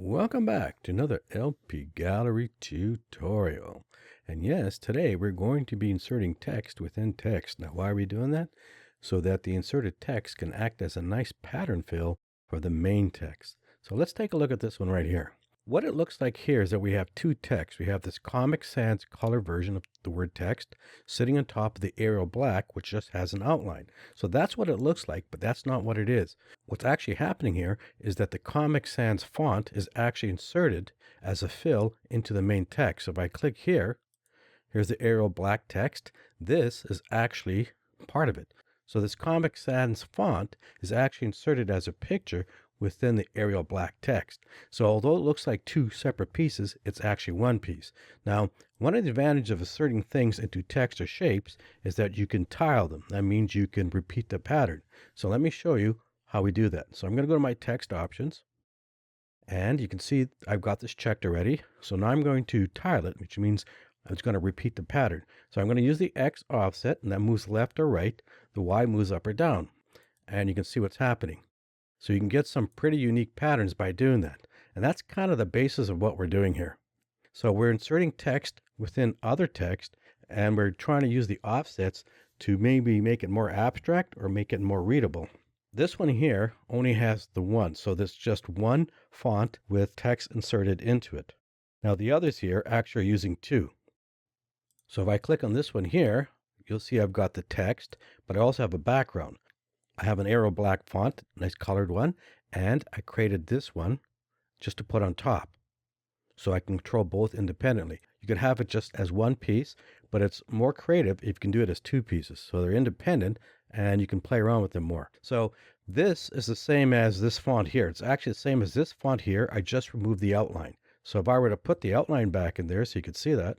Welcome back to another LP Gallery tutorial. And yes, today we're going to be inserting text within text. Now, why are we doing that? So that the inserted text can act as a nice pattern fill for the main text. So let's take a look at this one right here. What it looks like here is that we have two texts. We have this Comic Sans color version of the word text sitting on top of the Arial Black, which just has an outline. So that's what it looks like, but that's not what it is. What's actually happening here is that the Comic Sans font is actually inserted as a fill into the main text. So if I click here, here's the Arial Black text. This is actually part of it. So this Comic Sans font is actually inserted as a picture within the Arial Black text. So although it looks like two separate pieces, it's actually one piece. Now, one of the advantages of inserting things into text or shapes is that you can tile them. That means you can repeat the pattern. So let me show you how we do that. So I'm going to go to my text options, and you can see I've got this checked already. So now I'm going to tile it, which means it's going to repeat the pattern. So I'm going to use the X offset, and that moves left or right. The Y moves up or down. And you can see what's happening. So you can get some pretty unique patterns by doing that. And that's kind of the basis of what we're doing here. So we're inserting text within other text, and we're trying to use the offsets to maybe make it more abstract or make it more readable. This one here only has the one, so there's just one font with text inserted into it. Now the others here actually are using two. So if I click on this one here, you'll see I've got the text, but I also have a background. I have an Arial Black font, nice colored one, and I created this one just to put on top. So I can control both independently. You could have it just as one piece, but it's more creative if you can do it as two pieces. So they're independent and you can play around with them more. So this is the same as this font here. It's actually the same as this font here. I just removed the outline. So if I were to put the outline back in there so you could see that,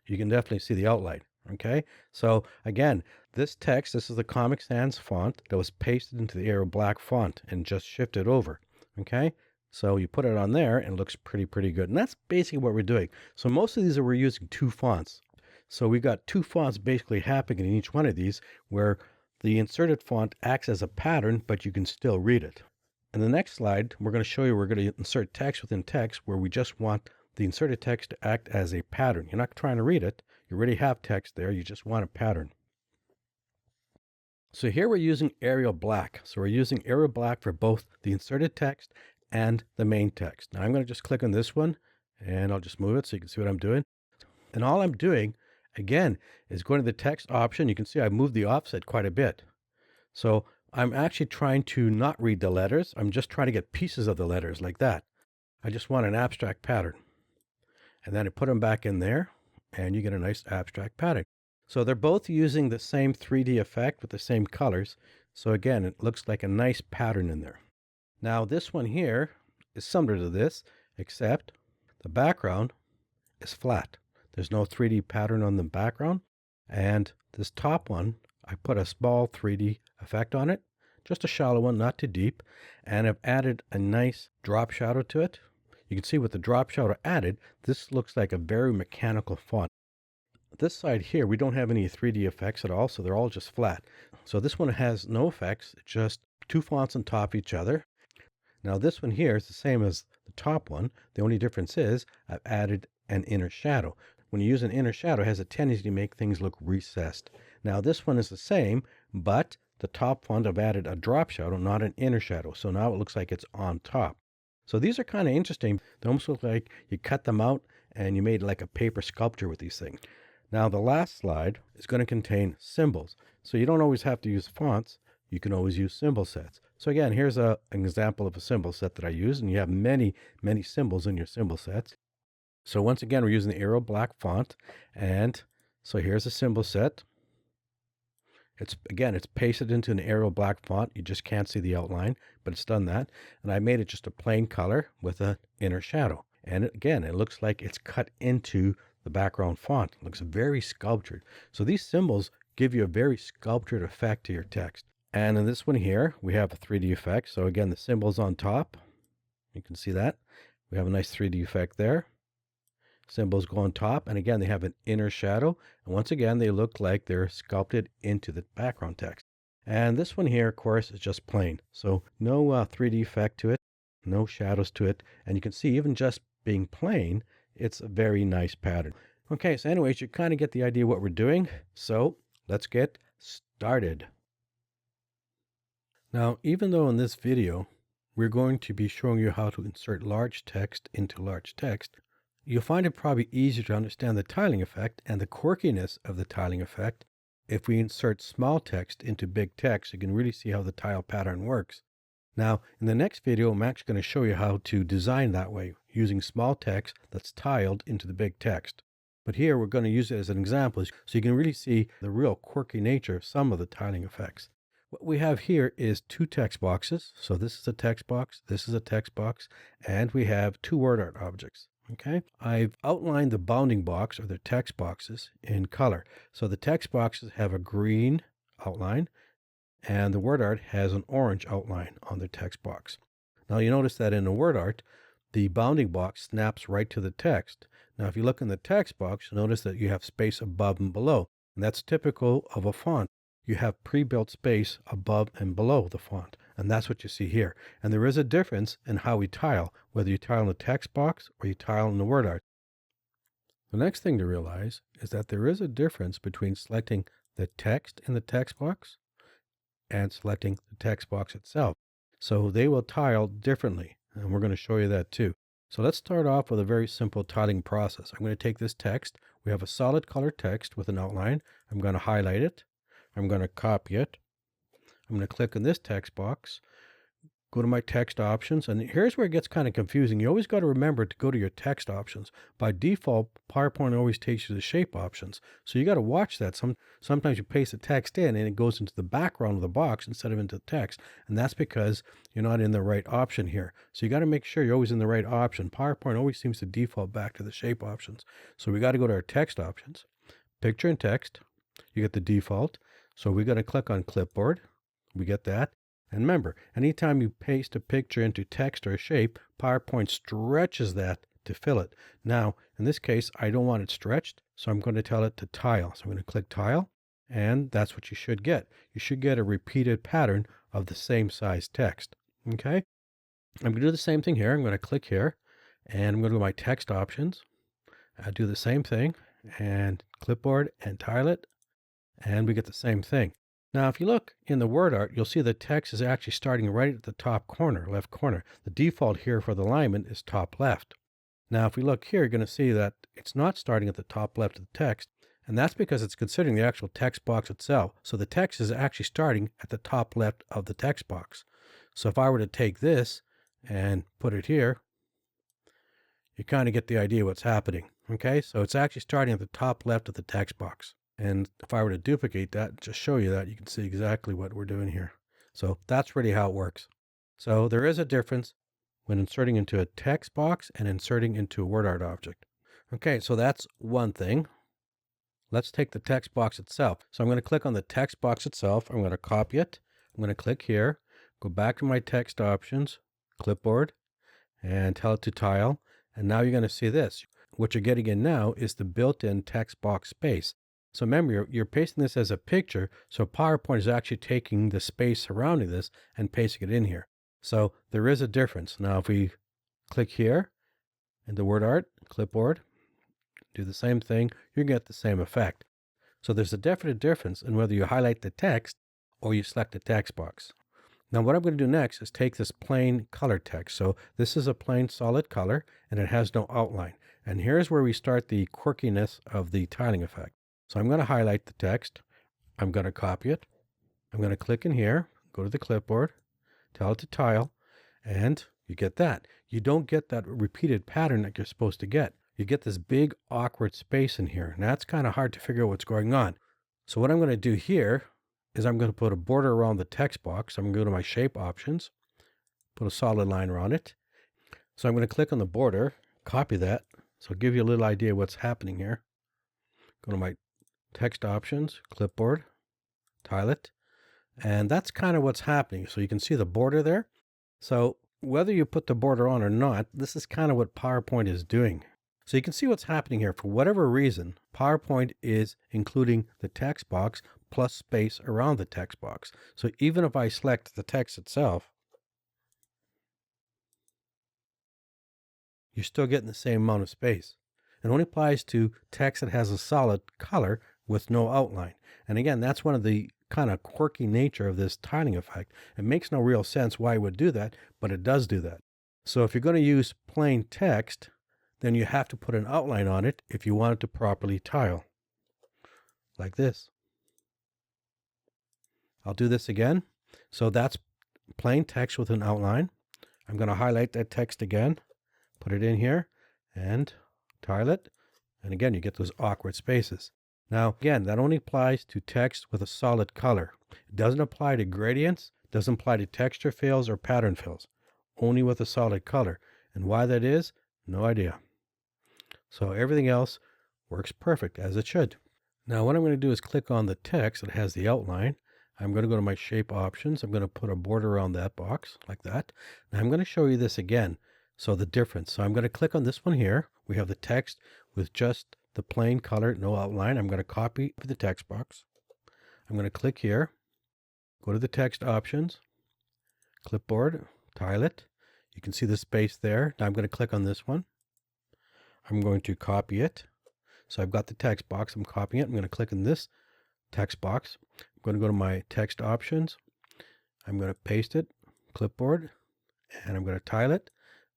you can definitely see the outline. Okay, so again, this is the Comic Sans font that was pasted into the Arial Black font and just shifted over. Okay, so you put it on there and it looks pretty good. And that's basically what we're doing. So most of these we're using two fonts. So we got two fonts basically happening in each one of these where the inserted font acts as a pattern, but you can still read it. In the next slide, we're going to show you we're going to insert text within text where we just want the inserted text to act as a pattern. You're not trying to read it. You already have text there. You just want a pattern. So here we're using Arial Black. So we're using Arial Black for both the inserted text and the main text. Now I'm going to just click on this one and I'll just move it so you can see what I'm doing. And all I'm doing, again, is going to the text option. You can see I moved the offset quite a bit. So I'm actually trying to not read the letters. I'm just trying to get pieces of the letters like that. I just want an abstract pattern. And then I put them back in there and you get a nice abstract pattern. So they're both using the same 3D effect with the same colors. So again, it looks like a nice pattern in there. Now this one here is similar to this, except the background is flat. There's no 3D pattern on the background. And this top one, I put a small 3D effect on it, just a shallow one, not too deep. And I've added a nice drop shadow to it. You can see with the drop shadow added, this looks like a very mechanical font. This side here, we don't have any 3D effects at all, so they're all just flat. So this one has no effects, just two fonts on top of each other. Now this one here is the same as the top one. The only difference is I've added an inner shadow. When you use an inner shadow, it has a tendency to make things look recessed. Now this one is the same, but the top font I've added a drop shadow, not an inner shadow. So now it looks like it's on top. So these are kind of interesting. They almost look like you cut them out and you made like a paper sculpture with these things. Now the last slide is going to contain symbols. So you don't always have to use fonts. You can always use symbol sets. So again, here's an example of a symbol set that I use, and you have many symbols in your symbol sets. So once again, we're using the Arial Black font. And so here's a symbol set. It's pasted into an Arial Black font. You just can't see the outline, but it's done that. And I made it just a plain color with an inner shadow. And it looks like it's cut into the background font. It looks very sculptured. So these symbols give you a very sculptured effect to your text. And in this one here, we have a 3D effect. So again, the symbol's on top. You can see that. We have a nice 3D effect there. Symbols go on top, and again, they have an inner shadow. And once again, they look like they're sculpted into the background text. And this one here, of course, is just plain. So no 3D effect to it. no shadows to it. And you can see even just being plain, it's a very nice pattern. Okay, so anyways, you kind of get the idea what we're doing. So let's get started. Now, even though in this video, we're going to be showing you how to insert large text into large text, you'll find it probably easier to understand the tiling effect and the quirkiness of the tiling effect if we insert small text into big text. You can really see how the tile pattern works. Now, in the next video, I'm actually going to show you how to design that way, using small text that's tiled into the big text. But here, we're going to use it as an example, so you can really see the real quirky nature of some of the tiling effects. What we have here is two text boxes. So this is a text box, this is a text box, and we have two word art objects. Okay, I've outlined the bounding box, or the text boxes, in color. So the text boxes have a green outline, and the word art has an orange outline on the text box. Now you notice that in the word art, the bounding box snaps right to the text. Now if you look in the text box, you'll notice that you have space above and below, and that's typical of a font. You have pre-built space above and below the font, and that's what you see here. And there is a difference in how we tile, whether you tile in the text box or you tile in the word art. The next thing to realize is that there is a difference between selecting the text in the text box and selecting the text box itself. So they will tile differently, and we're going to show you that too. So let's start off with a very simple tiling process. I'm going to take this text. We have a solid color text with an outline. I'm going to highlight it. I'm going to copy it. I'm going to click on this text box, go to my text options, and here's where it gets kind of confusing. You always got to remember to go to your text options. By default, PowerPoint always takes you to the shape options. So you got to watch that. Sometimes you paste the text in and it goes into the background of the box instead of into the text. And that's because you're not in the right option here. So you got to make sure you're always in the right option. PowerPoint always seems to default back to the shape options. So we got to go to our text options, picture and text. You get the default. So we got to click on clipboard. We get that. And remember, anytime you paste a picture into text or a shape, PowerPoint stretches that to fill it. Now, in this case, I don't want it stretched, so I'm going to tell it to tile. So I'm going to click tile, and that's what you should get. You should get a repeated pattern of the same size text. Okay? I'm going to do the same thing here. I'm going to click here, and I'm going to go to my text options. I'll do the same thing, and clipboard and tile it, and we get the same thing. Now, if you look in the word art, you'll see the text is actually starting right at the top corner, left corner. The default here for the alignment is top left. Now, if we look here, you're going to see that it's not starting at the top left of the text, and that's because it's considering the actual text box itself. So the text is actually starting at the top left of the text box. So if I were to take this and put it here, you kind of get the idea what's happening. Okay, so it's actually starting at the top left of the text box. And if I were to duplicate that and just show you that, you can see exactly what we're doing here. So that's really how it works. So there is a difference when inserting into a text box and inserting into a word art object. Okay, so that's one thing. Let's take the text box itself. So I'm going to click on the text box itself. I'm going to copy it. I'm going to click here, go back to my text options, clipboard, and tell it to tile. And now you're going to see this. What you're getting in now is the built-in text box space. So remember, you're pasting this as a picture, so PowerPoint is actually taking the space surrounding this and pasting it in here. So there is a difference. Now, if we click here in the word art, clipboard, do the same thing, you get the same effect. So there's a definite difference in whether you highlight the text or you select the text box. Now, what I'm going to do next is take this plain color text. So this is a plain solid color, and it has no outline. And here's where we start the quirkiness of the tiling effect. So I'm going to highlight the text. I'm going to copy it. I'm going to click in here, go to the clipboard, tell it to tile, and you get that. You don't get that repeated pattern that you're supposed to get. You get this big awkward space in here, and that's kind of hard to figure out what's going on. So what I'm going to do here is I'm going to put a border around the text box. I'm going to go to my shape options, put a solid line around it. So I'm going to click on the border, copy that. So I'll give you a little idea what's happening here. Go to my text options, clipboard, tile it, and that's kind of what's happening. So you can see the border there. So whether you put the border on or not, this is kind of what PowerPoint is doing. So you can see what's happening here. For whatever reason, PowerPoint is including the text box plus space around the text box. So even if I select the text itself, you're still getting the same amount of space. It only applies to text that has a solid color with no outline. And again, that's one of the kind of quirky nature of this tiling effect. It makes no real sense why it would do that, but it does do that. So if you're going to use plain text, then you have to put an outline on it if you want it to properly tile, like this. I'll do this again. So that's plain text with an outline. I'm going to highlight that text again, put it in here, and tile it. And again, you get those awkward spaces. Now, again, that only applies to text with a solid color. It doesn't apply to gradients, doesn't apply to texture fills or pattern fills, only with a solid color. And why that is, no idea. So everything else works perfect as it should. Now, what I'm going to do is click on the text that has the outline. I'm going to go to my shape options. I'm going to put a border around that box like that. Now I'm going to show you this again. So the difference. So I'm going to click on this one here. We have the text with just the plain color, no outline. I'm going to copy the text box. I'm going to click here, go to the text options, clipboard, tile it. You can see the space there. Now I'm going to click on this one. I'm going to copy it. So I've got the text box. I'm copying it. I'm going to click in this text box. I'm going to go to my text options. I'm going to paste it, clipboard, and I'm going to tile it.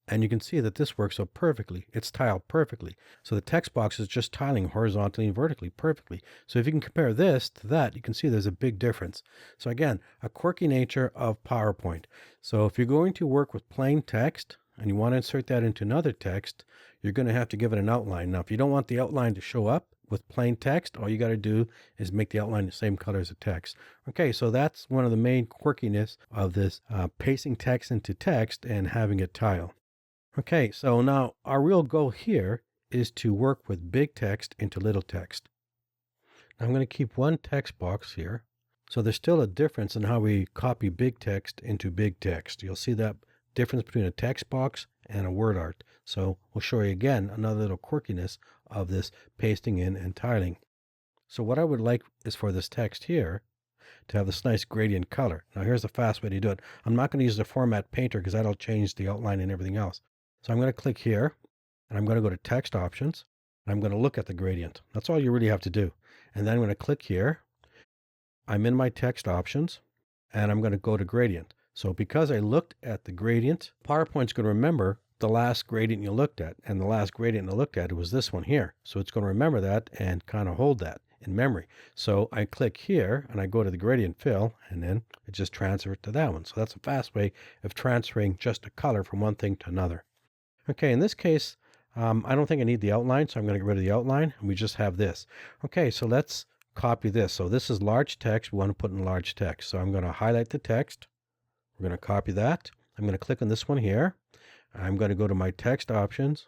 And you can see that this works so perfectly. It's tiled perfectly. So the text box is just tiling horizontally and vertically perfectly. So if you can compare this to that, you can see there's a big difference. So again, a quirky nature of PowerPoint. So if you're going to work with plain text and you want to insert that into another text, you're going to have to give it an outline. Now, if you don't want the outline to show up with plain text, all you got to do is make the outline the same color as the text. Okay, so that's one of the main quirkiness of this pasting text into text and having it tile. Okay, so now our real goal here is to work with big text into little text. Now I'm going to keep one text box here. So there's still a difference in how we copy big text into big text. You'll see that difference between a text box and a word art. So we'll show you again another little quirkiness of this pasting in and tiling. So what I would like is for this text here to have this nice gradient color. Now here's the fast way to do it. I'm not going to use the format painter because that'll change the outline and everything else. So I'm going to click here and I'm going to go to text options. And I'm going to look at the gradient. That's all you really have to do. And then I'm going to click here. I'm in my text options and I'm going to go to gradient. So because I looked at the gradient, PowerPoint's going to remember the last gradient you looked at. And the last gradient I looked at was this one here. So it's going to remember that and kind of hold that in memory. So I click here and I go to the gradient fill and then it just transfers to that one. So that's a fast way of transferring just a color from one thing to another. Okay, in this case, I don't think I need the outline, so I'm going to get rid of the outline, and we just have this. Okay, so let's copy this. So this is large text. We want to put in large text. So I'm going to highlight the text. We're going to copy that. I'm going to click on this one here. I'm going to go to my text options,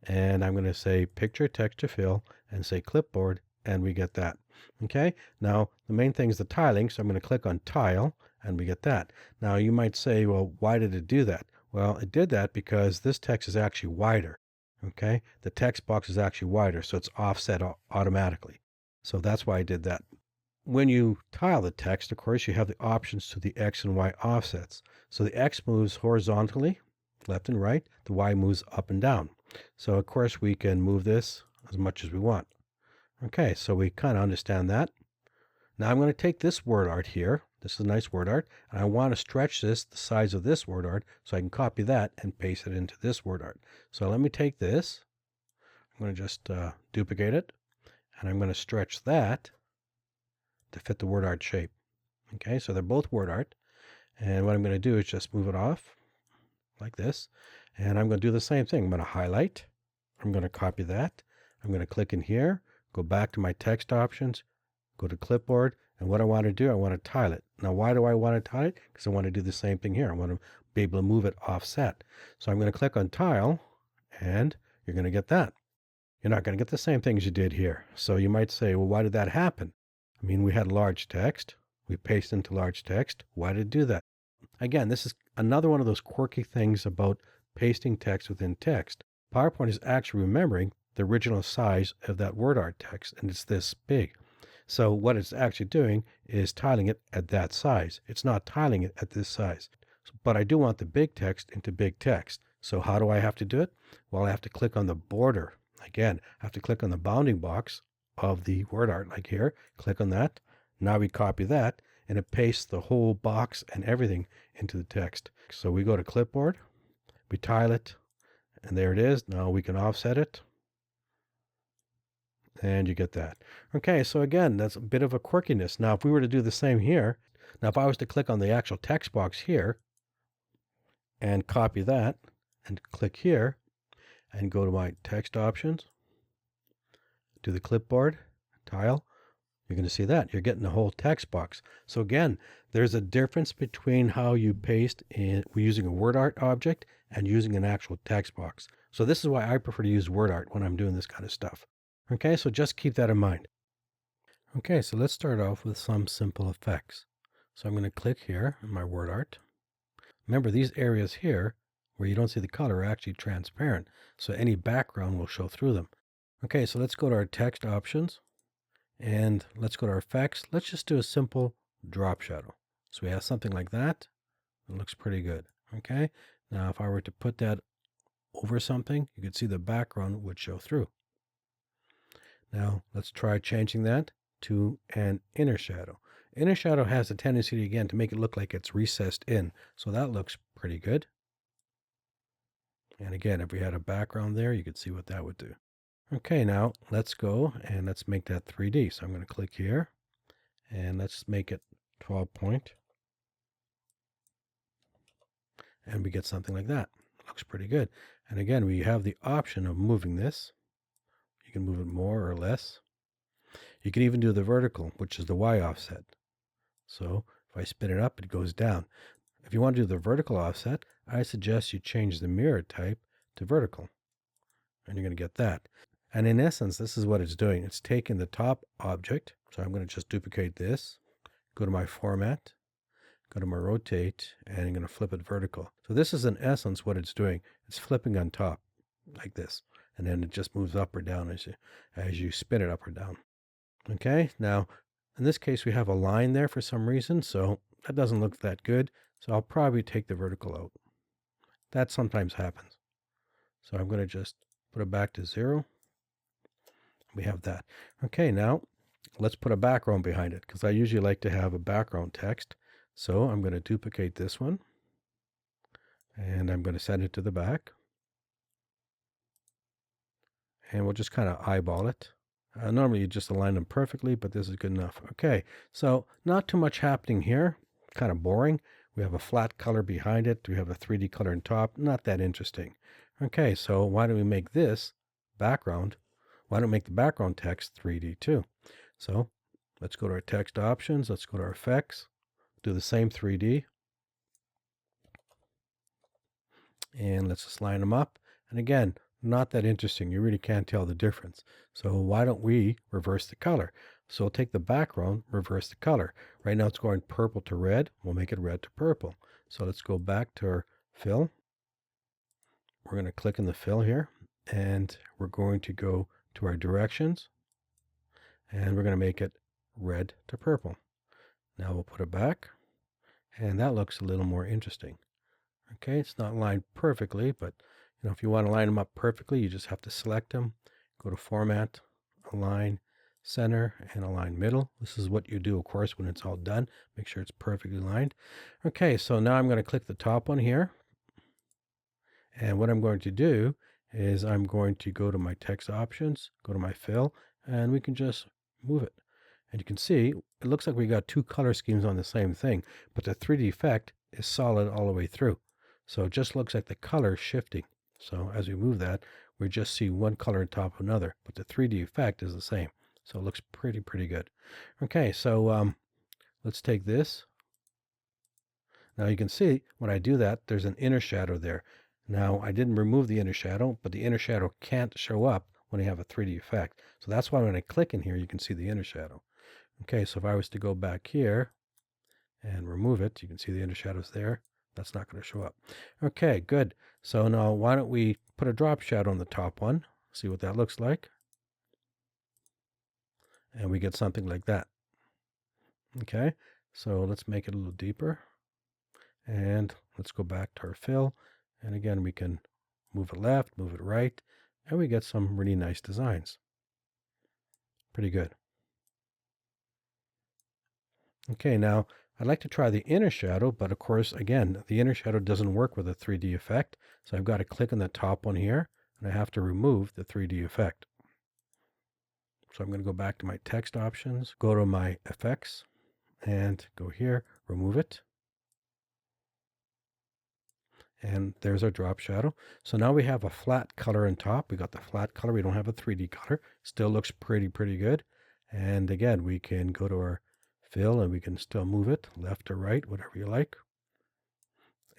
and I'm going to say Picture Texture Fill, and say Clipboard, and we get that. Okay, now the main thing is the tiling, so I'm going to click on Tile, and we get that. Now you might say, well, why did it do that? Well, it did that because this text is actually wider, okay? The text box is actually wider, so it's offset automatically. So that's why I did that. When you tile the text, of course, you have the options to the X and Y offsets. So the X moves horizontally, left and right. The Y moves up and down. So, of course, we can move this as much as we want. Okay, so we kind of understand that. Now I'm going to take this word art here. This is a nice word art, and I want to stretch this the size of this word art so I can copy that and paste it into this word art. So let me take this. I'm going to just duplicate it, and I'm going to stretch that to fit the word art shape. Okay, so they're both word art, and what I'm going to do is just move it off like this, and I'm going to do the same thing. I'm going to highlight. I'm going to copy that. I'm going to click in here, go back to my text options, go to clipboard, and what I want to do, I want to tile it. Now, why do I want to tile it? Because I want to do the same thing here. I want to be able to move it offset. So I'm going to click on tile, and you're going to get that. You're not going to get the same thing as you did here. So you might say, well, why did that happen? I mean, we had large text. We pasted into large text. Why did it do that? Again, this is another one of those quirky things about pasting text within text. PowerPoint is actually remembering the original size of that word art text, and it's this big. So what it's actually doing is tiling it at that size. It's not tiling it at this size. But I do want the big text into big text. So how do I have to do it? Well, I have to click on the border. Again, I have to click on the bounding box of the word art, like here. Click on that. Now we copy that, and it pastes the whole box and everything into the text. So we go to clipboard, we tile it, and there it is. Now we can offset it, and you get that. Okay, so again, that's a bit of a quirkiness. Now, if we were to do the same here, now if I was to click on the actual text box here and copy that and click here and go to my text options, to the clipboard, tile, you're going to see that. You're getting the whole text box. So again, there's a difference between how you paste using a word art object and using an actual text box. So this is why I prefer to use word art when I'm doing this kind of stuff. Okay, so just keep that in mind. Okay, so let's start off with some simple effects. So I'm going to click here in my word art. Remember, these areas here where you don't see the color are actually transparent, so any background will show through them. Okay, so let's go to our text options and let's go to our effects. Let's just do a simple drop shadow. So we have something like that. It looks pretty good. Okay, now if I were to put that over something, you could see the background would show through. Now let's try changing that to an inner shadow. Inner shadow has a tendency, again, to make it look like it's recessed in. So that looks pretty good. And again, if we had a background there, you could see what that would do. Okay, now let's go and let's make that 3D. So I'm going to click here and let's make it 12 point. And we get something like that. Looks pretty good. And again, we have the option of moving this. You can move it more or less. You can even do the vertical, which is the Y offset. So if I spin it up, it goes down. If you want to do the vertical offset, I suggest you change the mirror type to vertical. And you're going to get that. And in essence, this is what it's doing. It's taking the top object. So I'm going to just duplicate this, go to my format, go to my rotate, and I'm going to flip it vertical. So this is in essence what it's doing. It's flipping on top like this. And then it just moves up or down as you spin it up or down. Okay, now in this case, we have a line there for some reason, so that doesn't look that good. So I'll probably take the vertical out. That sometimes happens. So I'm going to just put it back to 0. We have that. Okay, now let's put a background behind it because I usually like to have a background text. So I'm going to duplicate this one and I'm going to send it to the back. And we'll just kind of eyeball it. Normally you just align them perfectly, but this is good enough. Okay, so not too much happening here. Kind of boring. We have a flat color behind it. We have a 3D color on top. Not that interesting. Okay, so why don't we make this background? Why don't we make the background text 3D too? So let's go to our text options. Let's go to our effects. Do the same 3D. And let's just line them up. And again, not that interesting. You really can't tell the difference. So why don't we reverse the color? So we'll take the background, reverse the color. Right now it's going purple to red. We'll make it red to purple. So let's go back to our fill. We're going to click in the fill here and we're going to go to our directions and we're going to make it red to purple. Now we'll put it back and that looks a little more interesting. Okay, it's not lined perfectly, but if you want to line them up perfectly, you just have to select them, go to Format, Align Center, and Align Middle. This is what you do, of course, when it's all done. Make sure it's perfectly lined. Okay, so now I'm going to click the top one here. And what I'm going to do is I'm going to go to my text options, go to my fill, and we can just move it. And you can see, it looks like we got two color schemes on the same thing, but the 3D effect is solid all the way through. So it just looks like the color shifting. So as we move that, we just see one color on top of another, but the 3D effect is the same. So it looks pretty good. Okay, so let's take this. Now you can see when I do that, there's an inner shadow there. Now I didn't remove the inner shadow, but the inner shadow can't show up when you have a 3D effect. So that's why when I click in here, you can see the inner shadow. Okay, so if I was to go back here and remove it, you can see the inner shadows there. That's not going to show up. Okay, good. So now why don't we put a drop shadow on the top one, see what that looks like. And we get something like that. Okay, so let's make it a little deeper. And let's go back to our fill. And again, we can move it left, move it right, and we get some really nice designs. Pretty good. Okay, now I'd like to try the inner shadow, but of course, again, the inner shadow doesn't work with a 3D effect. So I've got to click on the top one here, and I have to remove the 3D effect. So I'm going to go back to my text options, go to my effects, and go here, remove it. And there's our drop shadow. So now we have a flat color on top. We got the flat color. We don't have a 3D color. Still looks pretty good. And again, we can go to our fill and we can still move it left or right, whatever you like.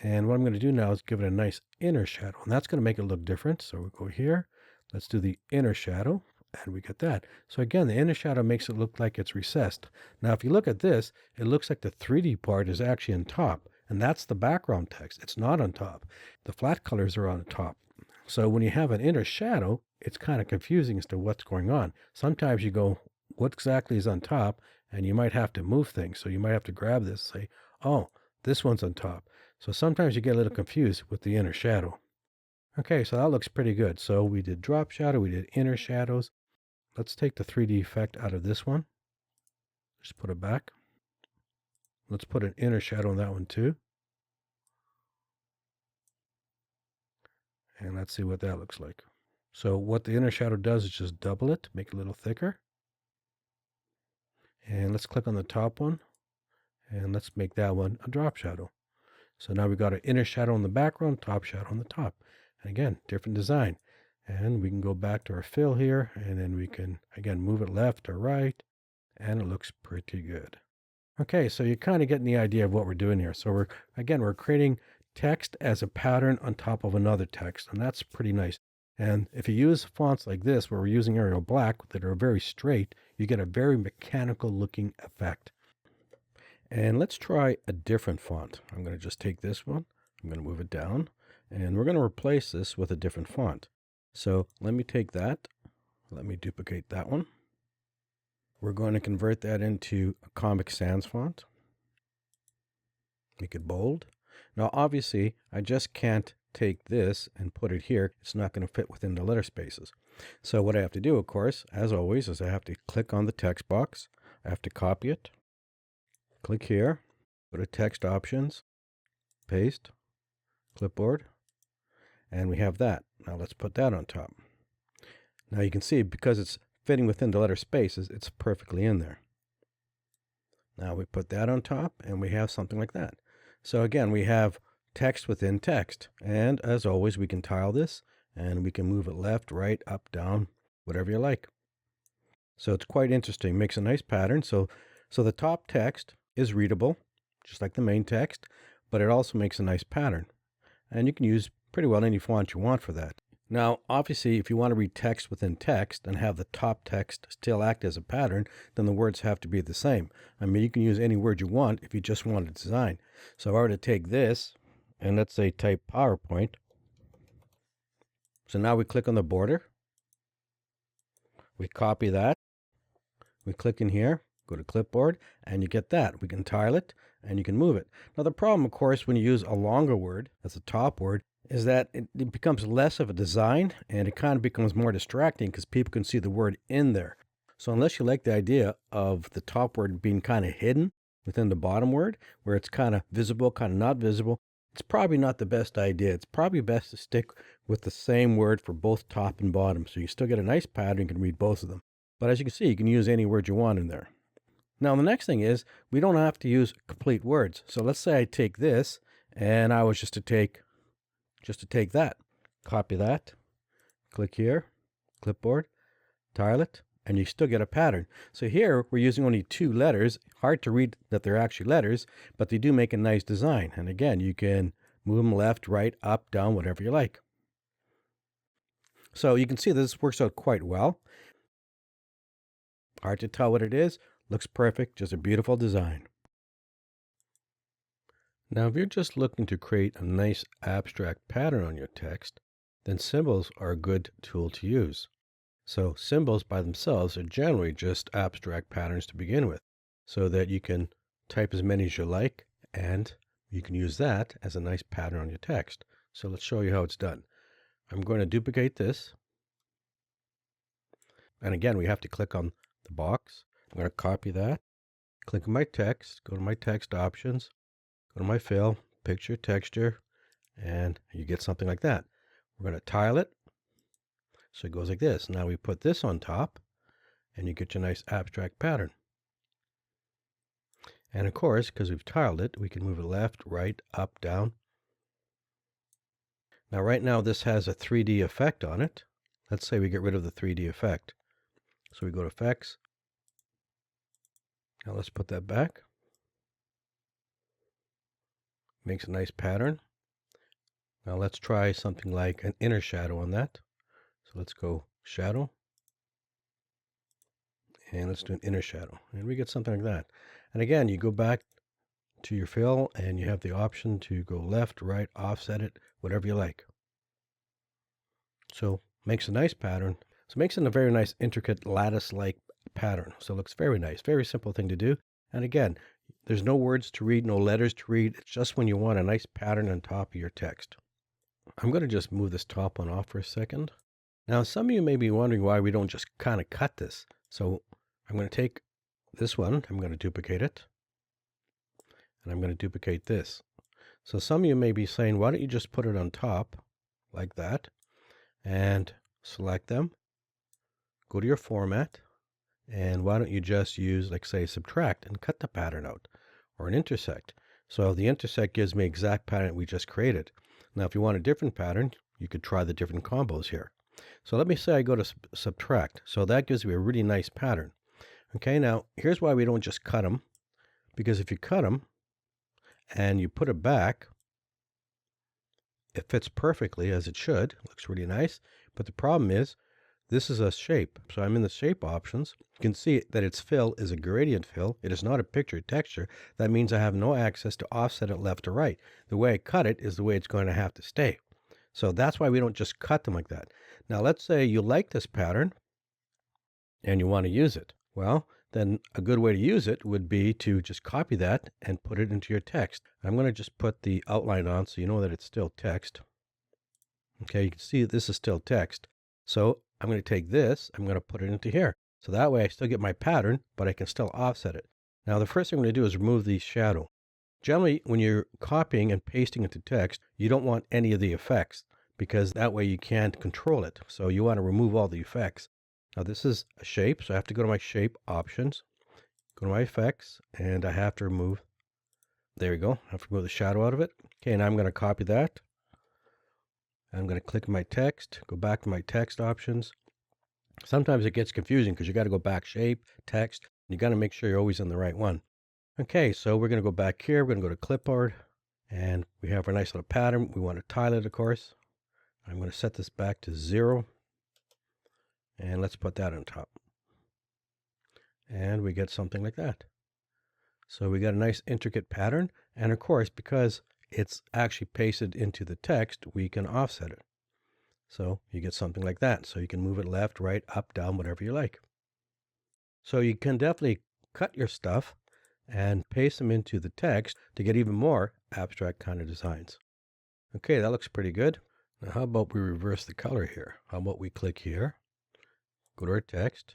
And what I'm going to do now is give it a nice inner shadow, and that's going to make it look different. So we go here, let's do the inner shadow, and we get that. So again, the inner shadow makes it look like it's recessed. Now, if you look at this, it looks like the 3D part is actually on top, and that's the background text. It's not on top. The flat colors are on top. So when you have an inner shadow, it's kind of confusing as to what's going on. Sometimes you go, what exactly is on top? And you might have to move things. So you might have to grab this and say, oh, this one's on top. So sometimes you get a little confused with the inner shadow. Okay, so that looks pretty good. So we did drop shadow, we did inner shadows. Let's take the 3D effect out of this one. Just put it back. Let's put an inner shadow on that one too. And let's see what that looks like. So what the inner shadow does is just double it, make it a little thicker. And let's click on the top one. And let's make that one a drop shadow. So now we've got an inner shadow on the background, top shadow on the top. And again, different design. And we can go back to our fill here, and then we can, again, move it left or right, and it looks pretty good. Okay, so you're kind of getting the idea of what we're doing here. So we're creating text as a pattern on top of another text, and that's pretty nice. And if you use fonts like this, where we're using Arial Black, that are very straight, you get a very mechanical looking effect. And let's try a different font. I'm going to just take this one, I'm going to move it down, and we're going to replace this with a different font. So let me take that, let me duplicate that one. We're going to convert that into a Comic Sans font. Make it bold. Now obviously I just can't take this and put it here. It's not going to fit within the letter spaces. So what I have to do, of course, as always, is I have to click on the text box. I have to copy it. Click here, go to text options, paste, clipboard, and we have that. Now let's put that on top. Now you can see, because it's fitting within the letter spaces, it's perfectly in there. Now we put that on top and we have something like that. So again, we have text within text. And as always, we can tile this and we can move it left, right, up, down, whatever you like. So it's quite interesting, makes a nice pattern. So the top text is readable, just like the main text, but it also makes a nice pattern. And you can use pretty well any font you want for that. Now, obviously, if you want to read text within text and have the top text still act as a pattern, then the words have to be the same. I mean, you can use any word you want if you just want a design. So if I were to take this and let's say type PowerPoint. So now we click on the border. We copy that. We click in here, go to clipboard, and you get that. We can tile it and you can move it. Now the problem, of course, when you use a longer word as a top word, is that it becomes less of a design and it kind of becomes more distracting because people can see the word in there. So unless you like the idea of the top word being kind of hidden within the bottom word, where it's kind of visible, kind of not visible, it's probably not the best idea. It's probably best to stick with the same word for both top and bottom. So you still get a nice pattern, you can read both of them. But as you can see, you can use any word you want in there. Now the next thing is, we don't have to use complete words. So let's say I take this and I was just to take that, copy that, click here, clipboard, tile it, and you still get a pattern. So here we're using only 2 letters. Hard to read that they're actually letters, but they do make a nice design. And again, you can move them left, right, up, down, whatever you like. So you can see this works out quite well. Hard to tell what it is. Looks perfect, just a beautiful design. Now, if you're just looking to create a nice abstract pattern on your text, then symbols are a good tool to use. So symbols by themselves are generally just abstract patterns to begin with, so that you can type as many as you like, and you can use that as a nice pattern on your text. So let's show you how it's done. I'm going to duplicate this. And again, we have to click on the box. I'm going to copy that, click on my text, go to my text options, go to my fill, picture, texture, and you get something like that. We're going to tile it. So it goes like this. Now we put this on top, and you get your nice abstract pattern. And of course, because we've tiled it, we can move it left, right, up, down. Now right now this has a 3D effect on it. Let's say we get rid of the 3D effect. So we go to Effects. Now let's put that back. Makes a nice pattern. Now let's try something like an inner shadow on that. So let's go Shadow. And let's do an inner shadow. And we get something like that. And again, you go back to your fill and you have the option to go left, right, offset it, whatever you like. So makes a nice pattern. So it makes it a very nice intricate lattice-like pattern. So it looks very nice. Very simple thing to do. And again, there's no words to read, no letters to read. It's just when you want a nice pattern on top of your text. I'm going to just move this top one off for a second. Now, some of you may be wondering why we don't just kind of cut this. So I'm going to take this one. I'm going to duplicate it. And I'm going to duplicate this. So some of you may be saying, why don't you just put it on top like that and select them, go to your format, and why don't you just use, like say, subtract and cut the pattern out, or an intersect. So the intersect gives me exact pattern we just created. Now, if you want a different pattern, you could try the different combos here. So let me say I go to subtract. So that gives me a really nice pattern. Okay, now here's why we don't just cut them. Because if you cut them and you put it back, it fits perfectly as it should. It looks really nice. But the problem is, this is a shape. So I'm in the shape options. You can see that its fill is a gradient fill. It is not a picture texture. That means I have no access to offset it left or right. The way I cut it is the way it's going to have to stay. So that's why we don't just cut them like that. Now let's say you like this pattern and you want to use it. Well, then a good way to use it would be to just copy that and put it into your text. I'm going to just put the outline on so you know that it's still text. Okay, you can see this is still text. So I'm going to take this, I'm going to put it into here. So that way I still get my pattern, but I can still offset it. Now the first thing I'm going to do is remove the shadow. Generally, when you're copying and pasting into text, you don't want any of the effects because that way you can't control it. So you want to remove all the effects. Now this is a shape, so I have to go to my shape options, go to my effects, and I have to remove, there we go, I have to remove the shadow out of it. Okay, now I'm going to copy that. I'm going to click my text, go back to my text options. Sometimes it gets confusing because you got to go back shape, text, and you got to make sure you're always in the right one. Okay, so we're going to go back here, we're going to go to clipboard, and we have our nice little pattern. We want to tile it, of course. I'm going to set this back to 0. And let's put that on top. And we get something like that. So we got a nice intricate pattern. And of course, because it's actually pasted into the text, we can offset it. So you get something like that. So you can move it left, right, up, down, whatever you like. So you can definitely cut your stuff and paste them into the text to get even more abstract kind of designs. Okay, that looks pretty good. Now how about we reverse the color here? How about we click here? Go to our text,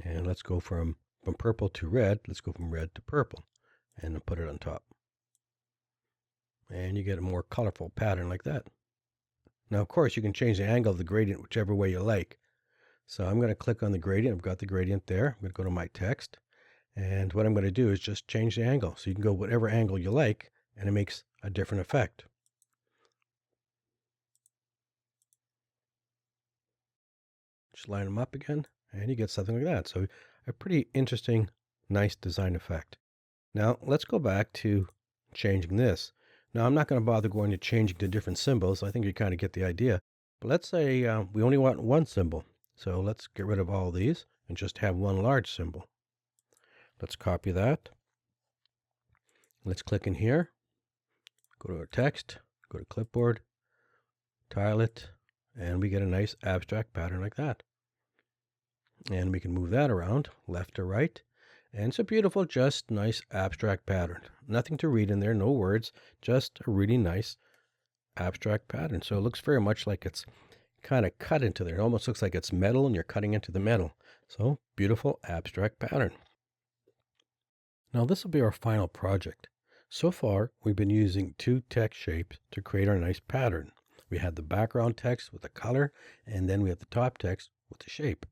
and let's go from purple to red. Let's go from red to purple, and then put it on top. And you get a more colorful pattern like that. Now, of course, you can change the angle of the gradient whichever way you like. So I'm going to click on the gradient. I've got the gradient there. I'm going to go to my text, and what I'm going to do is just change the angle. So you can go whatever angle you like, and it makes a different effect. Just line them up again, and you get something like that. So a pretty interesting, nice design effect. Now let's go back to changing this. Now I'm not going to bother going to changing to different symbols. I think you kind of get the idea. But let's say we only want one symbol. So let's get rid of all these and just have one large symbol. Let's copy that. Let's click in here. Go to our text, go to clipboard, tile it, and we get a nice abstract pattern like that. And we can move that around left to right. And it's a beautiful, just nice abstract pattern. Nothing to read in there, no words, just a really nice abstract pattern. So it looks very much like it's kind of cut into there. It almost looks like it's metal and you're cutting into the metal. So beautiful abstract pattern. Now this will be our final project. So far, we've been using two text shapes to create our nice pattern. We had the background text with the color, and then we have the top text with the shape.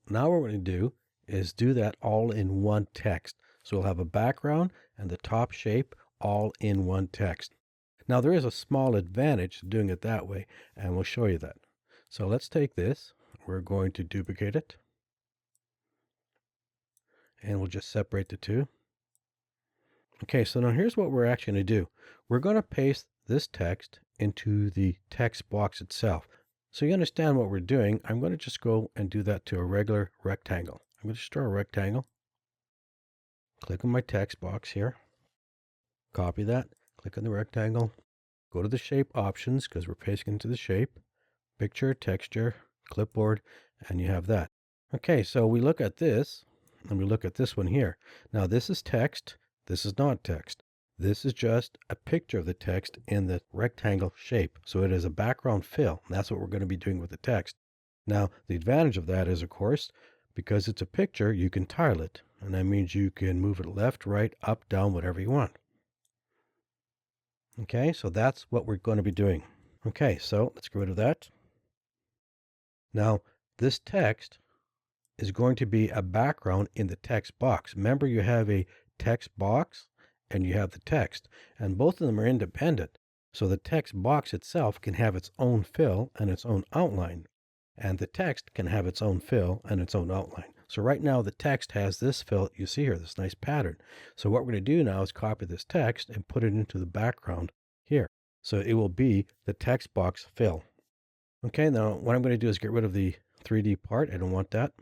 Now what we're going to do is do that all in one text. So we'll have a background and the top shape all in one text. Now there is a small advantage to doing it that way, and we'll show you that. So let's take this. We're going to duplicate it, and we'll just separate the two. Okay, so now here's what we're actually going to do. We're going to paste this text into the text box itself. So you understand what we're doing, I'm going to just go and do that to a regular rectangle. I'm going to just draw a rectangle. Click on my text box here. Copy that. Click on the rectangle. Go to the shape options because we're pasting into the shape. Picture, texture, clipboard, and you have that. Okay, so we look at this, and we look at this one here. Now this is text. This is not text. This is just a picture of the text in the rectangle shape. So it is a background fill. And that's what we're going to be doing with the text. Now, the advantage of that is, of course, because it's a picture, you can tile it. And that means you can move it left, right, up, down, whatever you want. Okay, so that's what we're going to be doing. Okay, so let's get rid of that. Now, this text is going to be a background in the text box. Remember, you have a text box and you have the text, and both of them are independent. So the text box itself can have its own fill and its own outline, and the text can have its own fill and its own outline. So right now the text has this fill you see here, this nice pattern. So what we're going to do now is copy this text and put it into the background here. So it will be the text box fill. Okay, now what I'm going to do is get rid of the 3D part. I don't want that.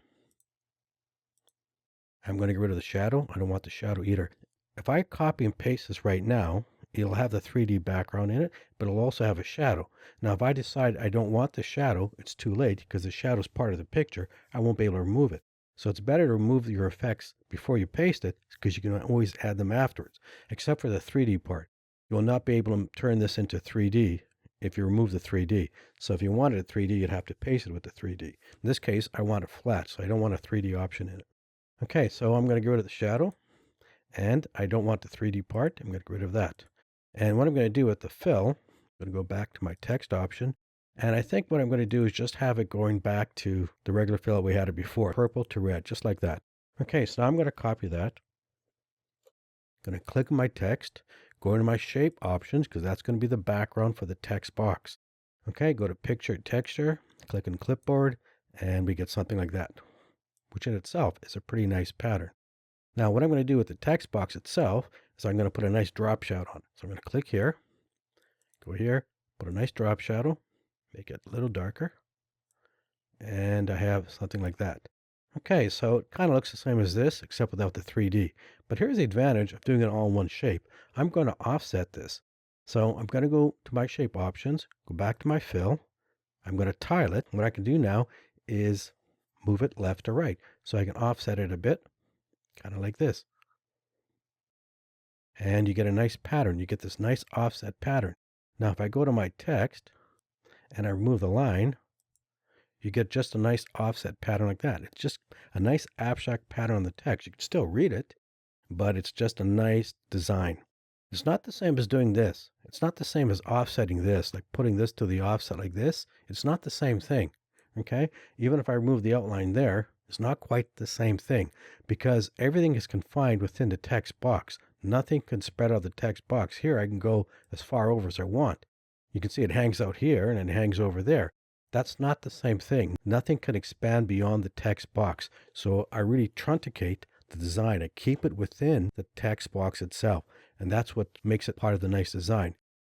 I'm going to get rid of the shadow. I don't want the shadow either. If I copy and paste this right now, it'll have the 3D background in it, but it'll also have a shadow. Now, if I decide I don't want the shadow, it's too late because the shadow is part of the picture. I won't be able to remove it. So it's better to remove your effects before you paste it because you can always add them afterwards, except for the 3D part. You will not be able to turn this into 3D if you remove the 3D. So if you wanted a 3D, you'd have to paste it with the 3D. In this case, I want it flat, so I don't want a 3D option in it. Okay, so I'm going to get rid of the shadow, and I don't want the 3D part. I'm going to get rid of that. And what I'm going to do with the fill, I'm going to go back to my text option, and I think what I'm going to do is just have it going back to the regular fill that we had it before, purple to red, just like that. Okay, so now I'm going to copy that. I'm going to click on my text, go into my shape options, because that's going to be the background for the text box. Okay, go to picture, texture, click on clipboard, and we get something like that, which in itself is a pretty nice pattern. Now, what I'm going to do with the text box itself is I'm going to put a nice drop shadow on it. So I'm going to click here, go here, put a nice drop shadow, make it a little darker, and I have something like that. Okay, so it kind of looks the same as this, except without the 3D. But here's the advantage of doing it all in one shape. I'm going to offset this. So I'm going to go to my shape options, go back to my fill. I'm going to tile it. What I can do now is move it left to right. So I can offset it a bit, kind of like this. And you get a nice pattern. You get this nice offset pattern. Now, if I go to my text and I remove the line, you get just a nice offset pattern like that. It's just a nice abstract pattern on the text. You can still read it, but it's just a nice design. It's not the same as doing this. It's not the same as offsetting this, like putting this to the offset like this. It's not the same thing, okay? Even if I remove the outline there, it's not quite the same thing because everything is confined within the text box. Nothing can spread out of the text box. Here, I can go as far over as I want. You can see it hangs out here and it hangs over there. That's not the same thing. Nothing can expand beyond the text box. So I really truncate the design. I keep it within the text box itself. And that's what makes it part of the nice design.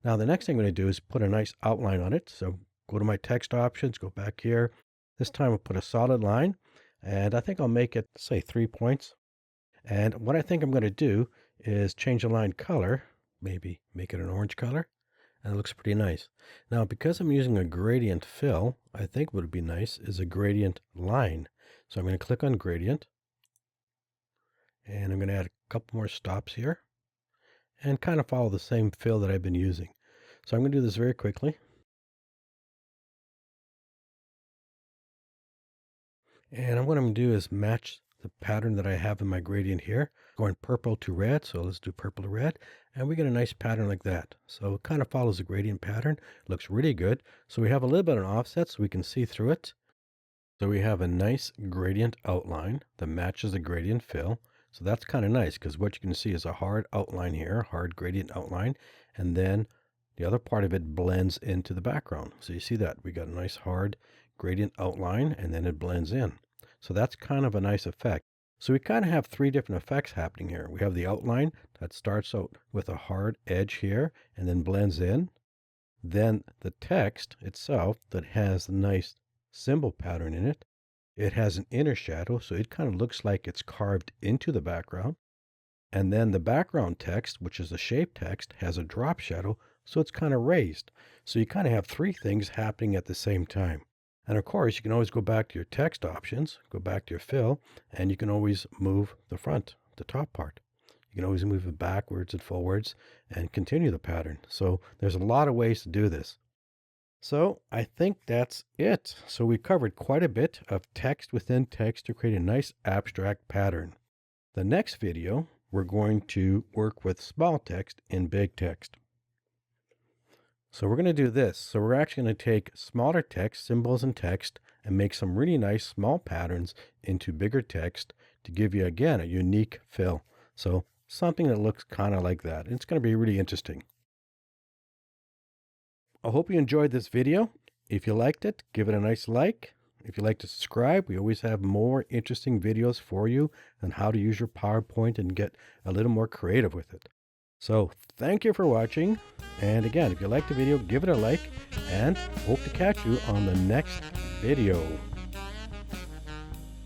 Now, the next thing I'm going to do is put a nice outline on it. So go to my text options, go back here. This time I'll put a solid line. And I think I'll make it, say, 3 points. And what I think I'm going to do is change the line color, maybe make it an orange color. And it looks pretty nice. Now, because I'm using a gradient fill, I think what would be nice is a gradient line. So I'm going to click on gradient. And I'm going to add a couple more stops here. And kind of follow the same fill that I've been using. So I'm going to do this very quickly. And what I'm going to do is match the pattern that I have in my gradient here, going purple to red. So let's do purple to red, and we get a nice pattern like that. So it kind of follows the gradient pattern. Looks really good. So we have a little bit of an offset so we can see through it. So we have a nice gradient outline that matches the gradient fill. So that's kind of nice because what you can see is a hard outline here, hard gradient outline, and then the other part of it blends into the background. So you see that we got a nice hard gradient outline and then it blends in. So that's kind of a nice effect. So we kind of have three different effects happening here. We have the outline that starts out with a hard edge here and then blends in. Then the text itself that has a nice symbol pattern in it. It has an inner shadow, so it kind of looks like it's carved into the background. And then the background text, which is the shape text, has a drop shadow, so it's kind of raised. So you kind of have three things happening at the same time. And of course, you can always go back to your text options, go back to your fill, and you can always move the top part. You can always move it backwards and forwards and continue the pattern. So there's a lot of ways to do this. So I think that's it. So we covered quite a bit of text within text to create a nice abstract pattern. The next video, we're going to work with small text in big text. So we're going to do this. So we're actually going to take smaller text, symbols and text, and make some really nice small patterns into bigger text to give you, again, a unique fill. So something that looks kind of like that. It's going to be really interesting. I hope you enjoyed this video. If you liked it, give it a nice like. If you'd like to subscribe, we always have more interesting videos for you on how to use your PowerPoint and get a little more creative with it. So thank you for watching. And again, if you liked the video, give it a like and hope to catch you on the next video.